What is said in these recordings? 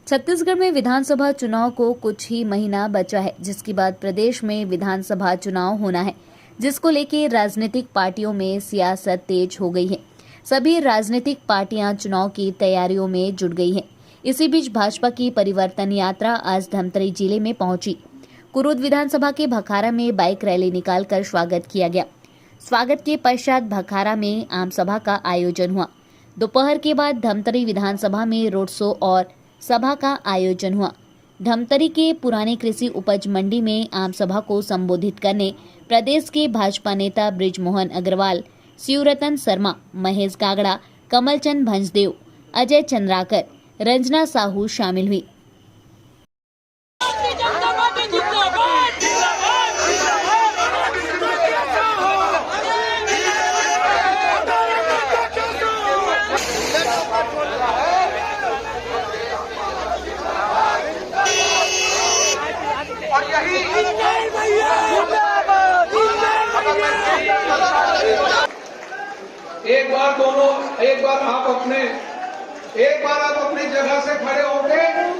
छत्तीसगढ़ में विधानसभा चुनाव को कुछ ही महीना बचा है, जिसके बाद प्रदेश में विधानसभा चुनाव होना है, जिसको लेकर राजनीतिक पार्टियों में सियासत तेज हो गई है। सभी राजनीतिक पार्टियां चुनाव की तैयारियों में जुट गई हैं। इसी बीच भाजपा की परिवर्तन यात्रा आज धमतरी जिले में पहुंची। कुरूद विधानसभा के भखारा में बाइक रैली निकालकर स्वागत किया गया। स्वागत के पश्चात भखारा में आम सभा का आयोजन हुआ। दोपहर के बाद धमतरी विधानसभा में रोड शो और सभा का आयोजन हुआ। धमतरी के पुराने कृषि उपज मंडी में आम सभा को संबोधित करने प्रदेश के भाजपा नेता बृजमोहन अग्रवाल, शिवरतन शर्मा, महेश कागड़ा, कमलचंद भंजदेव, अजय चंद्राकर, रंजना साहू शामिल हुई। एक बार आप अपनी जगह से खड़े होके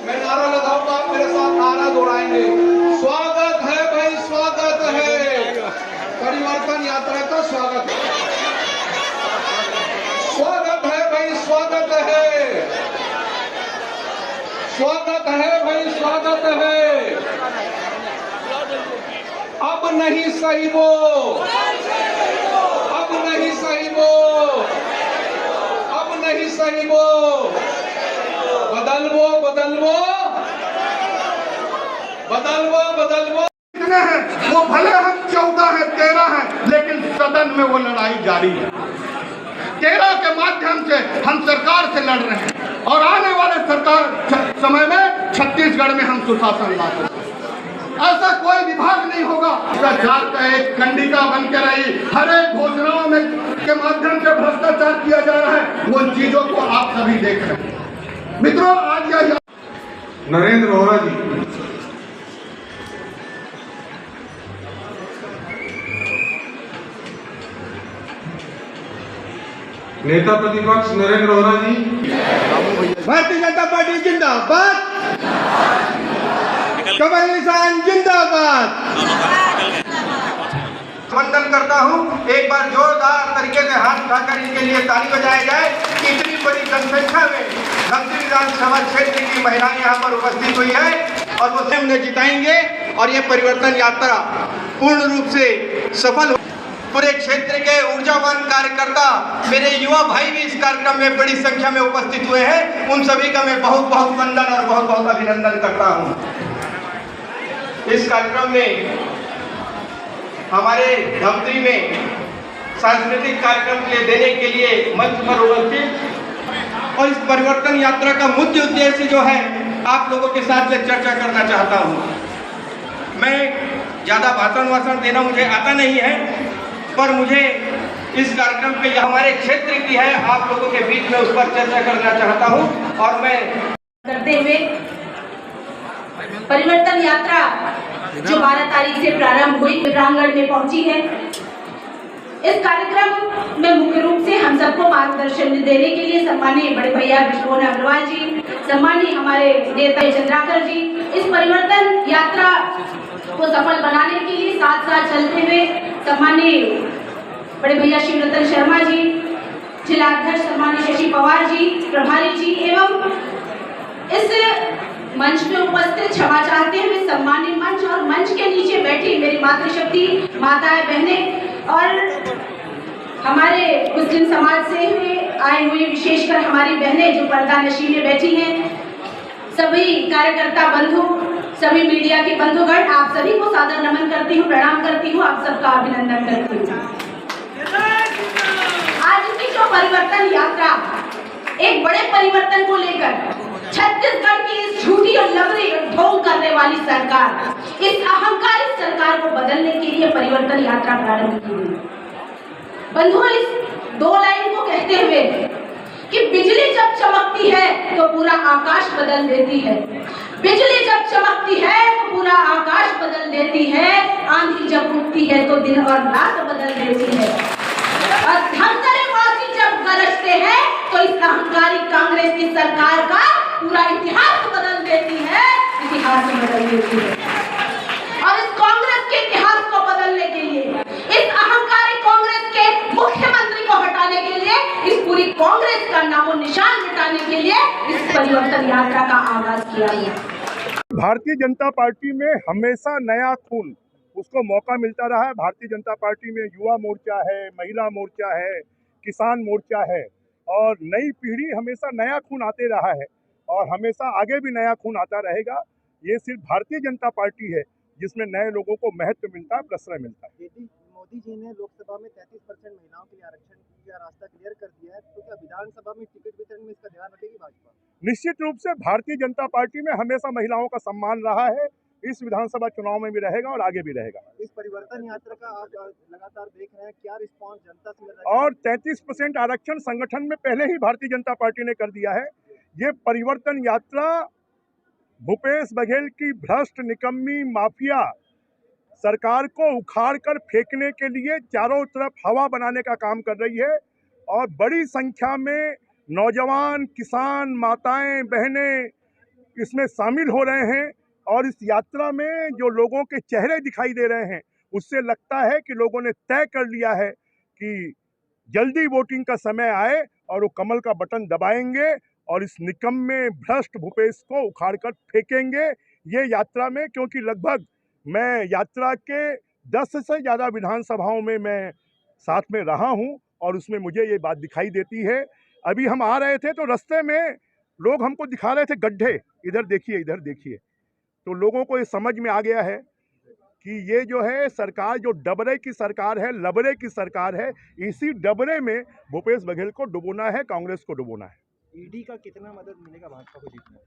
मैं नारा लगाऊंगा, आप मेरे साथ नारा दोहराएंगे। स्वागत है भाई, स्वागत है, परिवर्तन यात्रा का स्वागत है। स्वागत है भाई, स्वागत है, स्वागत है भाई, स्वागत है। अब नहीं सही वो, अब नहीं सही वो, अब नहीं सही वो, बदलवो बदलवो बदलवो बदलवो। कितने हैं वो, भले हम 14 हैं 13 हैं, लेकिन सदन में वो लड़ाई जारी है। 13 के माध्यम से हम सरकार से लड़ रहे हैं और आने वाले सरकार समय में छत्तीसगढ़ में हम सुशासन ला सकते हैं। ऐसा कोई विभाग नहीं होगा जात का एक खंडिका बन के रही, हर एक घोषणाओं में के माध्यम से भ्रष्टाचार किया जा रहा है। वो चीजों को आप सभी देख रहे हैं। मित्रों, आज यह नरेंद्र वोरा जी, नेता प्रतिपक्ष नरेंद्र वोरा जी, भारतीय जनता पार्टी जिंदाबाद, कमल निशान जिंदाबाद। वंदन करता हूं, एक बार जोरदार तरीके से हाथ उठाकर इनके लिए ताली बजाई जाए कि इतनी बड़ी जनसंख्या में धमतरी विधानसभा क्षेत्र की महिलाएं यहाँ पर उपस्थित हुई है और वो हमने जिताएंगे और ये परिवर्तन यात्रा पूर्ण रूप से सफल हो। पूरे क्षेत्र के ऊर्जावान कार्यकर्ता, मेरे युवा भाई भी इस कार्यक्रम में बड़ी संख्या में उपस्थित हुए हैं। उन सभी का मैं बहुत बहुत वंदन और बहुत बहुत अभिनंदन करता हूँ। इस कार्यक्रम में हमारे धमतरी में सांस्कृतिक कार्यक्रम के लिए देने के लिए मंच पर उपस्थित और इस परिवर्तन यात्रा का मुख्य उद्देश्य जो है आप लोगों के साथ में चर्चा करना चाहता हूँ। मैं ज़्यादा भाषण देना मुझे आता नहीं है, पर मुझे इस कार्यक्रम पे हमारे क्षेत्र की है, आप लोगों के बीच में उस पर चर्चा करना चाहता हूँ। और मैं करते हुए परिवर्तन यात्रा जो 12 तारीख से प्रारंभ हुई प्रांगण में पहुंची है। इस कार्यक्रम में मुख्य रूप से हम सबको मार्गदर्शन देने के लिए सम्मानीय बड़े भैया बृजमोहन अग्रवाल जी, सम्मानीय हमारे नेता चंद्राकर जी, इस परिवर्तन यात्रा को सफल बनाने के लिए साथ साथ चलते हुए सम्मानीय बड़े भैया शिवरतन शर्मा जी, जिलाध्यक्ष सम्मानीय शशि पवार जी, प्रभारी जी एवं इस मंच में उपस्थित क्षमा चाहते हुए सम्मानित मंच और मंच के नीचे बैठी मेरी मातृशक्ति माताएं, बहनें और हमारे मुस्लिम समाज से आए हुए विशेषकर हमारी बहनें जो पर्दा नशी में बैठी हैं, सभी कार्यकर्ता बंधु, सभी मीडिया के बंधुगण, आप सभी को सादर नमन करती हूँ, प्रणाम करती हूँ, आप सबका अभिनंदन करती हूँ। आज की जो परिवर्तन यात्रा एक बड़े परिवर्तन को लेकर छत्तीसगढ़ की इस झूठी और लबरी और ढोंग करने वाली सरकार, इस अहंकारी सरकार को बदलने के लिए परिवर्तन यात्रा प्रारंभ की गई। बंधुओं, इस 2 लाइन को कहते हुए कि बिजली जब चमकती है तो पूरा आकाश बदल देती है, बिजली जब चमकती है तो पूरा आकाश बदल देती है, आंधी जब उठती है तो दिन और रात बदल देती है, और धमतरी वासी जब गरजते हैं तो इस अहंकारी कांग्रेस की सरकार का पूरा इतिहास बदल की बदलनी होती है। और इस कांग्रेस के इतिहास को बदलने के लिए, इस अहंकारी कांग्रेस के मुख्यमंत्री को हटाने के लिए, इस पूरी कांग्रेस का नामो निशान मिटाने के लिए इस परिवर्तन यात्रा का आगाज किया गया। भारतीय जनता पार्टी में हमेशा नया खून, उसको मौका मिलता रहा है। भारतीय जनता पार्टी में युवा मोर्चा है, महिला मोर्चा है, किसान मोर्चा है और नई पीढ़ी हमेशा नया खून आते रहा है और हमेशा आगे भी नया खून आता रहेगा। ये सिर्फ भारतीय जनता पार्टी है जिसमें नए लोगों को महत्व मिलता है, प्रश्रय मिलता है। यदि मोदी जी ने लोकसभा में 33% महिलाओं के लिए आरक्षण का रास्ता क्लियर कर दिया है, तो क्या विधानसभा में टिकट वितरण में इसका ध्यान रखेगी भाजपा? निश्चित रूप से भारतीय जनता पार्टी में हमेशा महिलाओं का सम्मान रहा है, इस विधानसभा चुनाव में भी रहेगा और आगे भी रहेगा। इस परिवर्तन यात्रा का आप लगातार देख रहे हैं, क्या रिस्पांस जनता से मिल रहा है? और 33% आरक्षण संगठन में पहले ही भारतीय जनता पार्टी ने कर दिया है। ये परिवर्तन यात्रा भूपेश बघेल की भ्रष्ट निकम्मी माफिया सरकार को उखाड़ कर फेंकने के लिए चारों तरफ हवा बनाने का काम कर रही है और बड़ी संख्या में नौजवान, किसान, माताएं, बहनें इसमें शामिल हो रहे हैं और इस यात्रा में जो लोगों के चेहरे दिखाई दे रहे हैं उससे लगता है कि लोगों ने तय कर लिया है कि जल्दी वोटिंग का समय आए और वो कमल का बटन दबाएंगे और इस निकम्मे भ्रष्ट भूपेश को उखाड़ कर फेंकेंगे ये यात्रा में। क्योंकि लगभग मैं यात्रा के 10 से ज़्यादा विधानसभाओं में मैं साथ में रहा हूं और उसमें मुझे ये बात दिखाई देती है। अभी हम आ रहे थे तो रास्ते में लोग हमको दिखा रहे थे गड्ढे, इधर देखिए, इधर देखिए, तो लोगों को ये समझ में आ गया है कि ये जो है सरकार जो डबरे की सरकार है, लबरे की सरकार है, इसी डबरे में भूपेश बघेल को डुबोना है, कांग्रेस को डुबोना है। ईडी का कितना मदद मिलेगा भाजपा को जीतने?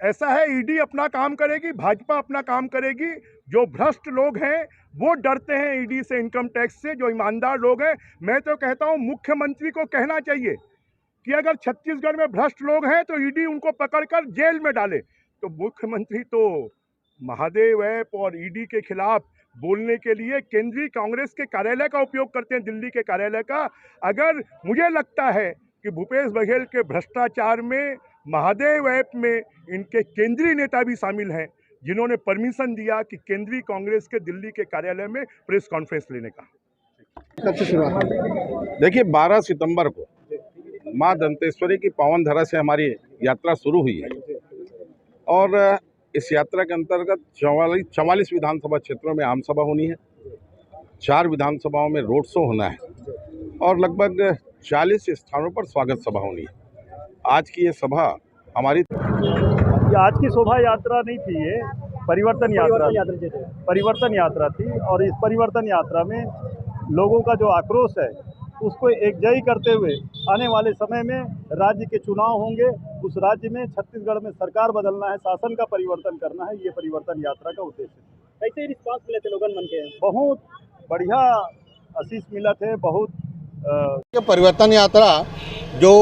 ऐसा है, ईडी अपना काम करेगी, भाजपा अपना काम करेगी। जो भ्रष्ट लोग हैं वो डरते हैं ईडी से, इनकम टैक्स से। जो ईमानदार लोग हैं, मैं तो कहता हूं मुख्यमंत्री को कहना चाहिए कि अगर छत्तीसगढ़ में भ्रष्ट लोग हैं तो ईडी उनको पकड़कर जेल में डाले। तो मुख्यमंत्री तो महादेव ऐप और ईडी के खिलाफ बोलने के लिए केंद्रीय कांग्रेस के कार्यालय का उपयोग करते हैं, दिल्ली के कार्यालय का। अगर मुझे लगता है कि भूपेश बघेल के भ्रष्टाचार में, महादेव ऐप में इनके केंद्रीय नेता भी शामिल हैं जिन्होंने परमिशन दिया कि केंद्रीय कांग्रेस के दिल्ली के कार्यालय में प्रेस कॉन्फ्रेंस लेने का। कब से शुरुआत? देखिए, 12 सितंबर को मां दंतेश्वरी की पावन धरा से हमारी यात्रा शुरू हुई है और इस यात्रा के अंतर्गत 44 विधानसभा क्षेत्रों में आम सभा होनी है, 4 विधानसभाओं में रोड शो होना है और लगभग 40 स्थानों पर स्वागत सभा होनी है। आज की ये सभा हमारी आज की शोभा यात्रा नहीं थी, ये परिवर्तन यात्रा थी और इस परिवर्तन यात्रा में लोगों का जो आक्रोश है उसको एकजई करते हुए आने वाले समय में राज्य के चुनाव होंगे, उस राज्य में छत्तीसगढ़ में सरकार बदलना है, शासन का परिवर्तन करना है, ये परिवर्तन यात्रा का उद्देश्य है। कैसे रिस्पांस मिले थे लोगन मन के? बहुत बढ़िया आशीष मिला थे। बहुत परिवर्तन यात्रा जो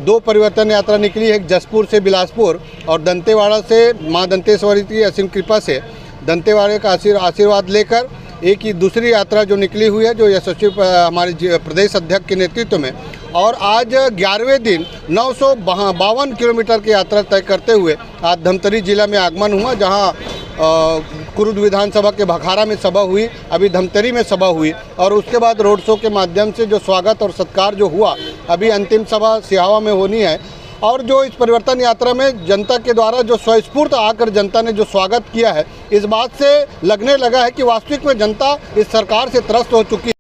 दो परिवर्तन यात्रा निकली है, एक जसपुर से बिलासपुर और दंतेवाड़ा से मां दंतेश्वरी की असीम कृपा से दंतेवाड़े का आशीर्वाद लेकर एक ही दूसरी यात्रा जो निकली हुई है, जो यशस्वी हमारे प्रदेश अध्यक्ष के नेतृत्व में। और आज 11वें दिन 952 किलोमीटर की यात्रा तय करते हुए आज धमतरी जिला में आगमन हुआ, जहां कुरुद विधानसभा के भखारा में सभा हुई, अभी धमतरी में सभा हुई और उसके बाद रोड शो के माध्यम से जो स्वागत और सत्कार जो हुआ, अभी अंतिम सभा सिहावा में होनी है। और जो इस परिवर्तन यात्रा में जनता के द्वारा जो स्वस्फूर्त आकर जनता ने जो स्वागत किया है, इस बात से लगने लगा है कि वास्तविक में जनता इस सरकार से त्रस्त हो चुकी है।